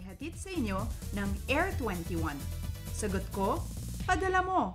ihatid sa inyo ng Air 21. Sagot ko, padala mo!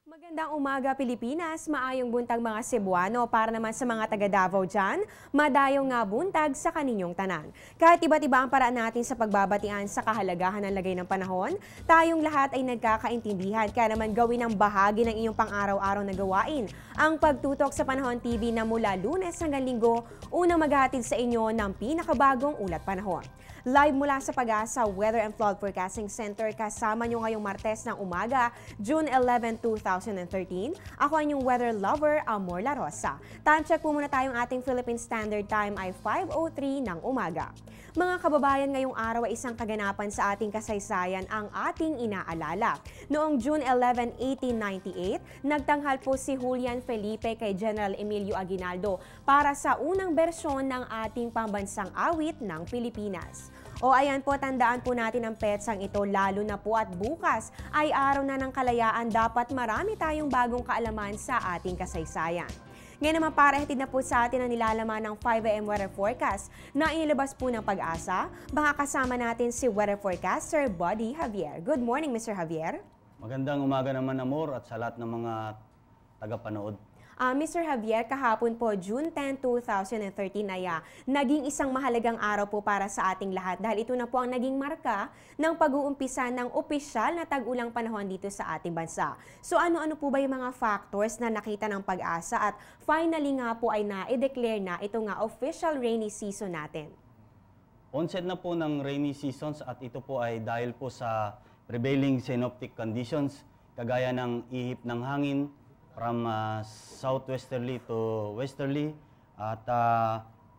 Magandang umaga Pilipinas, maayong buntag mga Cebuano para naman sa mga taga Davao dyan, madayong nga buntag sa kaninyong tanan. Kahit iba't iba ang paraan natin sa pagbabatian sa kahalagahan ng lagay ng panahon, tayong lahat ay nagkakaintindihan kaya naman gawin ang bahagi ng iyong pang-araw-araw na gawain. Ang pagtutok sa Panahon TV na mula Lunes hanggang Linggo, unang maghahatid sa inyo ng pinakabagong ulat panahon. Live mula sa Pag-asa Weather and Flood Forecasting Center, kasama nyo ngayong Martes ng umaga, June 11, 2013. Ako ang inyong weather lover, Amor La Rosa. Time check po muna tayong ating Philippine Standard Time ay 5:03 ng umaga. Mga kababayan, ngayong araw ay isang kaganapan sa ating kasaysayan ang ating inaalala. Noong June 11, 1898, nagtanghal po si Julian Felipe kay General Emilio Aguinaldo para sa unang bersyon ng ating pambansang awit ng Pilipinas. O ayan po, tandaan po natin ang petsang ito, lalo na po at bukas ay araw na ng kalayaan, dapat marami tayong bagong kaalaman sa ating kasaysayan. Ngayon naman para hatid na po sa atin ang nilalaman ng 5 AM weather forecast na inilabas po ng Pag-asa. Baka kasama natin si weather forecaster Buddy Javier. Good morning, Mr. Javier. Magandang umaga naman, Amor, at sa lahat ng mga tagapanood. Mr. Javier, kahapon po, June 10, 2013 ay naging isang mahalagang araw po para sa ating lahat dahil ito na po ang naging marka ng pag-uumpisa ng opisyal na tag-ulang panahon dito sa ating bansa. So ano-ano po ba yung mga factors na nakita ng Pag-asa at finally nga po ay na-declare na ito nga official rainy season natin? Onset na po ng rainy seasons at ito po ay dahil po sa prevailing synoptic conditions kagaya ng ihip ng hangin from southwesterly to westerly at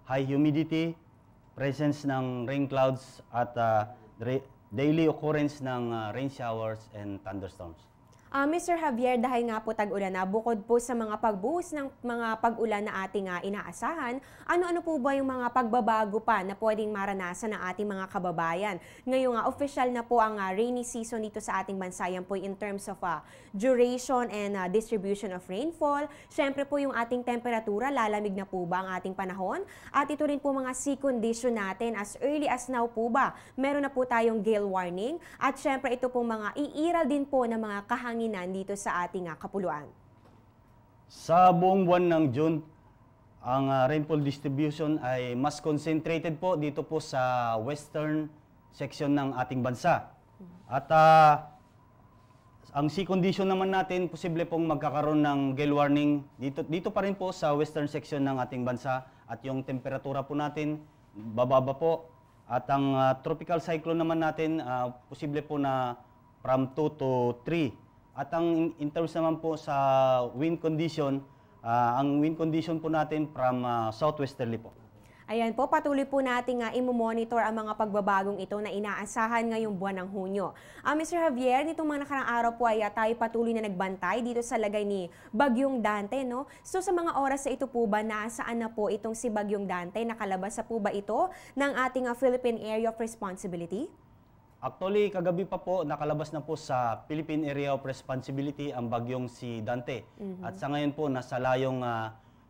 high humidity, presence ng rain clouds at daily occurrence ng rain showers and thunderstorms. Mr. Javier, dahil nga po tag-ulan na, bukod po sa mga pagbuhos ng mga pag-ulan na ating inaasahan, ano-ano po ba yung mga pagbabago pa na pwedeng maranasan ng ating mga kababayan? Ngayong official na po ang rainy season dito sa ating bansa, yan po in terms of duration and distribution of rainfall. Siyempre po yung ating temperatura, lalamig na po ba ang ating panahon? At ito rin po mga sea condition natin, as early as now po ba, meron na po tayong gale warning? At siyempre ito po mga iiral din po ng mga kahanginan dito sa ating kapuluan. Sa buong buwan ng June, ang rainfall distribution ay mas concentrated po dito po sa western section ng ating bansa. At ang sea condition naman natin, posible pong magkakaroon ng gale warning dito pa rin po sa western section ng ating bansa at yung temperatura po natin bababa po. At ang tropical cyclone naman natin, posible po na from 2 to 3. At ang in terms naman po sa wind condition, ang wind condition po natin from southwesterly po. Ayan po, patuloy po natin i-monitor ang mga pagbabagong ito na inaasahan ngayong buwan ng Hunyo. Mr. Javier, nitong mga nakarang araw po ay tayo patuloy na nagbantay dito sa lagay ni Bagyong Dante, no? So sa mga oras sa ito po ba, nasaan na po itong si Bagyong Dante? Nakalabas sa po ba ito ng ating Philippine Area of Responsibility? Actually, kagabi pa po, nakalabas na po sa Philippine Area of Responsibility ang bagyong si Dante. At sa ngayon po, nasa layong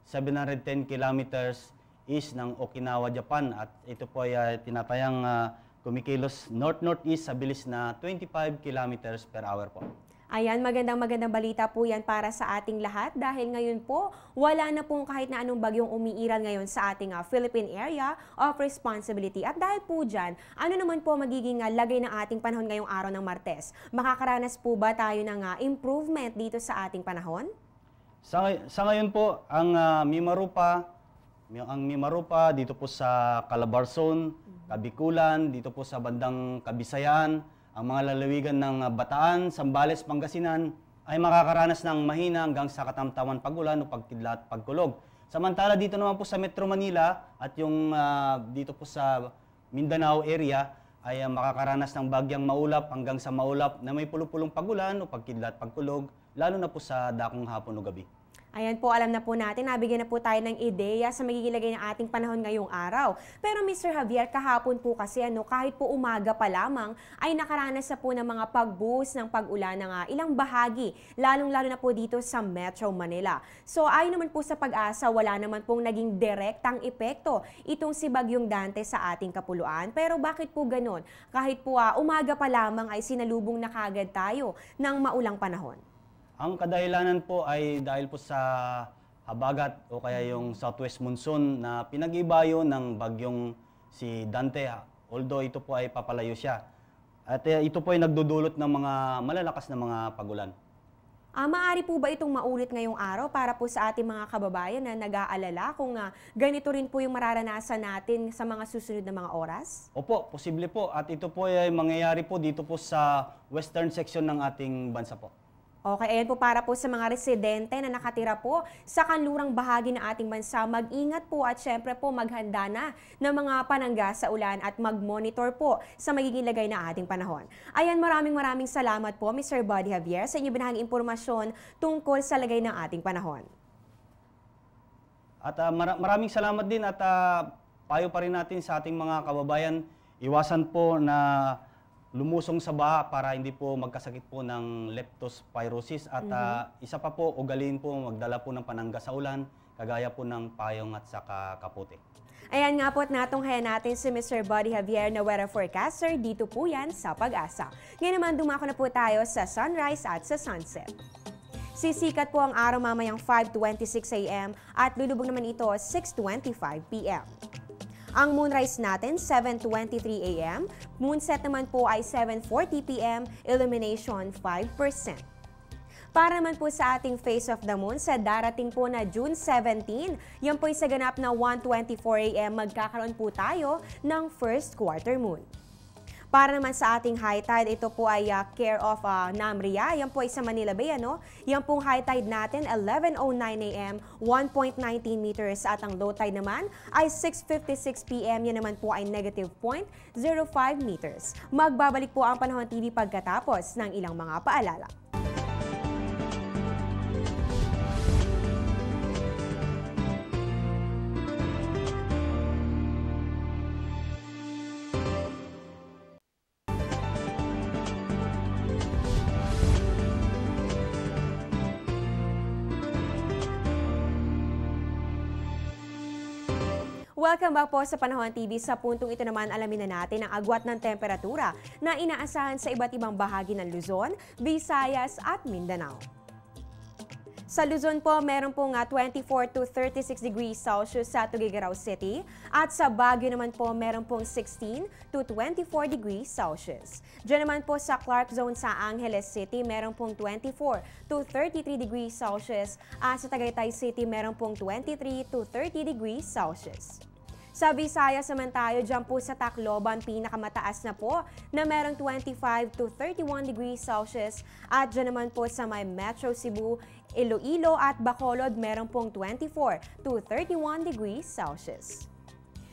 710 kilometers east ng Okinawa, Japan. At ito po ay tinatayang kumikilos north-northeast sa bilis na 25 kilometers per hour po. Ayan, magandang balita po yan para sa ating lahat dahil ngayon po wala na pong kahit na anong bagyong umiiral ngayon sa ating Philippine Area of Responsibility. At dahil po dyan, ano naman po magiging lagay ng ating panahon ngayong araw ng Martes? Makakaranas po ba tayo ng improvement dito sa ating panahon? Sa ngayon po, ang Mimaropa dito po sa Calabarzon, Kabikulan, dito po sa bandang Kabisayan, ang mga lalawigan ng Bataan, Zambales, Pangasinan ay makakaranas ng mahina hanggang sa katamtaman pagulan o pagkidlat, pagkulog. Samantala dito naman po sa Metro Manila at yung dito po sa Mindanao area ay makakaranas ng bagyang maulap hanggang sa maulap na may pulupulong pagulan o pagkidlat, pagkulog, lalo na po sa dakong hapon o gabi. Ayan po, alam na po natin, nabigyan na po tayo ng ideya sa magiging lagay ng ating panahon ngayong araw. Pero Mr. Javier, kahapon po kasi kahit po umaga pa lamang, ay nakaranas na po ng mga pagbuhos ng pag-ulan ng ilang bahagi, lalong-lalo na po dito sa Metro Manila. So ayon naman po sa Pag-asa, wala naman pong naging direktang epekto itong si Bagyong Dante sa ating kapuluan. Pero bakit po ganon? Kahit po umaga pa lamang ay sinalubong na kagad tayo ng maulang panahon. Ang kadahilanan po ay dahil po sa habagat o kaya yung southwest monsoon na pinag-ibayo ng bagyong si Dante. Although ito po ay papalayo siya. At ito po ay nagdudulot ng mga malalakas na mga pagulan. Maaari po ba itong maulit ngayong araw para po sa ating mga kababayan na nag-aalala kung ganito rin po yung mararanasan natin sa mga susunod na mga oras? Opo, posible po. At ito po ay mangyayari po dito po sa western section ng ating bansa po. Okay, ayan po para po sa mga residente na nakatira po sa kanlurang bahagi ng ating bansa, mag-ingat po at syempre po maghanda na ng mga panangga sa ulan at mag-monitor po sa magiging lagay na ating panahon. Ayan, maraming salamat po Mr. Buddy Javier sa inyong binahaging impormasyon tungkol sa lagay ng ating panahon. At maraming salamat din at payo pa rin natin sa ating mga kababayan, iwasan po na lumusong sa baha para hindi po magkasakit po ng leptospirosis at isa pa po, ugaliin po magdala po ng panangga sa ulan, kagaya po ng payong at saka kapote. Ayan nga po at natunghayan natin si Mr. Buddy Javier na weather forecaster, dito po yan sa Pag-asa. Ngayon naman dumako na po tayo sa sunrise at sa sunset. Sisikat po ang araw mamayang 5:26 a.m. at lulubog naman ito 6:25 p.m. Ang moonrise natin, 7:23 a.m. Moonset naman po ay 7:40 p.m. Illumination 5%. Para naman po sa ating face of the moon, sa darating po na June 17, yan po ay sa ganap na 1:24 a.m. magkakaroon po tayo ng first quarter moon. Para naman sa ating high tide, ito po ay care of Namria. Yan po ay sa Manila Bay, Yan pong high tide natin, 11:09 a.m., 1.19 meters. At ang low tide naman ay 6:56 p.m. Yan naman po ay negative 0.05 meters. Magbabalik po ang Panahon TV pagkatapos ng ilang mga paalala. Welcome back po sa Panahon TV. Sa puntong ito naman, alamin na natin ang agwat ng temperatura na inaasahan sa iba't ibang bahagi ng Luzon, Visayas at Mindanao. Sa Luzon po, meron pong 24 to 36 degrees Celsius sa Tuguegarao City. At sa Baguio naman po, meron pong 16 to 24 degrees Celsius. Diyan naman po sa Clark Zone sa Angeles City, meron pong 24 to 33 degrees Celsius. At sa Tagaytay City, meron pong 23 to 30 degrees Celsius. Sa Visayas naman tayo, dyan po sa Tacloban, pinakamataas na po na merong 25 to 31 degrees Celsius. At dyan naman po sa may Metro Cebu, Iloilo at Bacolod, meron pong 24 to 31 degrees Celsius.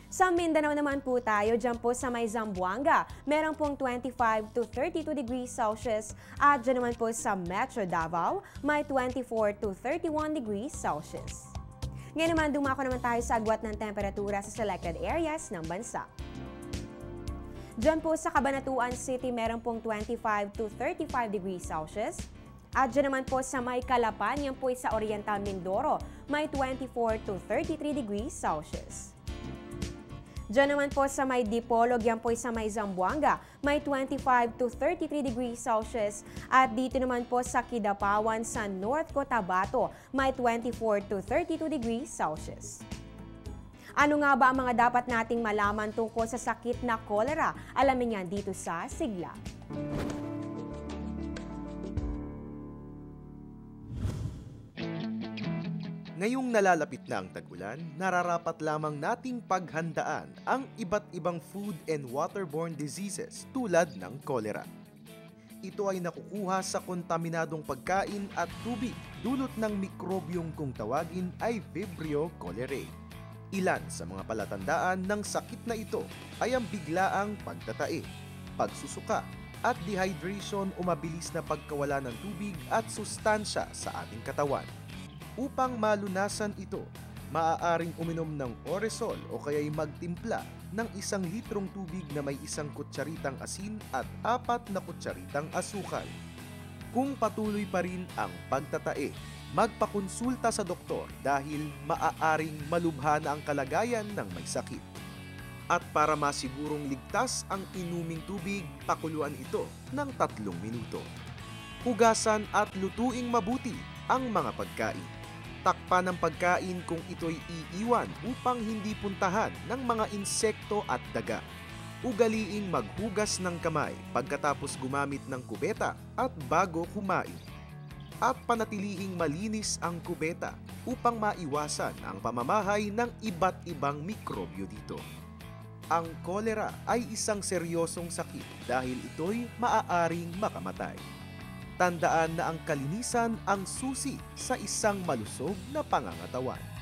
Sa Mindanao naman po tayo, dyan po sa may Zamboanga, meron pong 25 to 32 degrees Celsius. At dyan naman po sa Metro Davao, may 24 to 31 degrees Celsius. Ngayon naman, dumako naman tayo sa agwat ng temperatura sa selected areas ng bansa. Diyan po sa Cabanatuan City, meron pong 25 to 35 degrees Celsius. At dyan naman po sa may Calapan, yan po sa Oriental Mindoro, may 24 to 33 degrees Celsius. Diyan naman po sa may Dipolog, yan po sa may Zamboanga, may 25 to 33 degrees Celsius. At dito naman po sa Kidapawan sa North Cotabato, may 24 to 32 degrees Celsius. Ano nga ba ang mga dapat nating malaman tungkol sa sakit na cholera? Alamin yan dito sa Sigla. Ngayong nalalapit na ang tag-ulan, nararapat lamang nating paghandaan ang iba't ibang food and waterborne diseases tulad ng cholera. Ito ay nakukuha sa kontaminadong pagkain at tubig dulot ng mikrobyong kung tawagin ay Vibrio cholerae. Ilan sa mga palatandaan ng sakit na ito ay ang biglaang pagtatae, pagsusuka, at dehydration o mabilis na pagkawala ng tubig at sustansya sa ating katawan. Upang malunasan ito, maaaring uminom ng Oresol o kaya'y magtimpla ng 1 litrong tubig na may 1 kutsaritang asin at 4 na kutsaritang asukal. Kung patuloy pa rin ang pagtatae, magpakonsulta sa doktor dahil maaaring malubha na ang kalagayan ng may sakit. At para masigurong ligtas ang inuming tubig, pakuluan ito ng 3 minuto. Hugasan at lutuing mabuti ang mga pagkain. Takpan ng pagkain kung ito'y iiwan upang hindi puntahan ng mga insekto at daga. Ugaliing maghugas ng kamay pagkatapos gumamit ng kubeta at bago kumain. At panatilihing malinis ang kubeta upang maiwasan ang pamamahay ng iba't ibang mikrobyo dito. Ang kolera ay isang seryosong sakit dahil ito'y maaaring makamatay. Tandaan na ang kalinisan ang susi sa isang malusog na pangangatawan.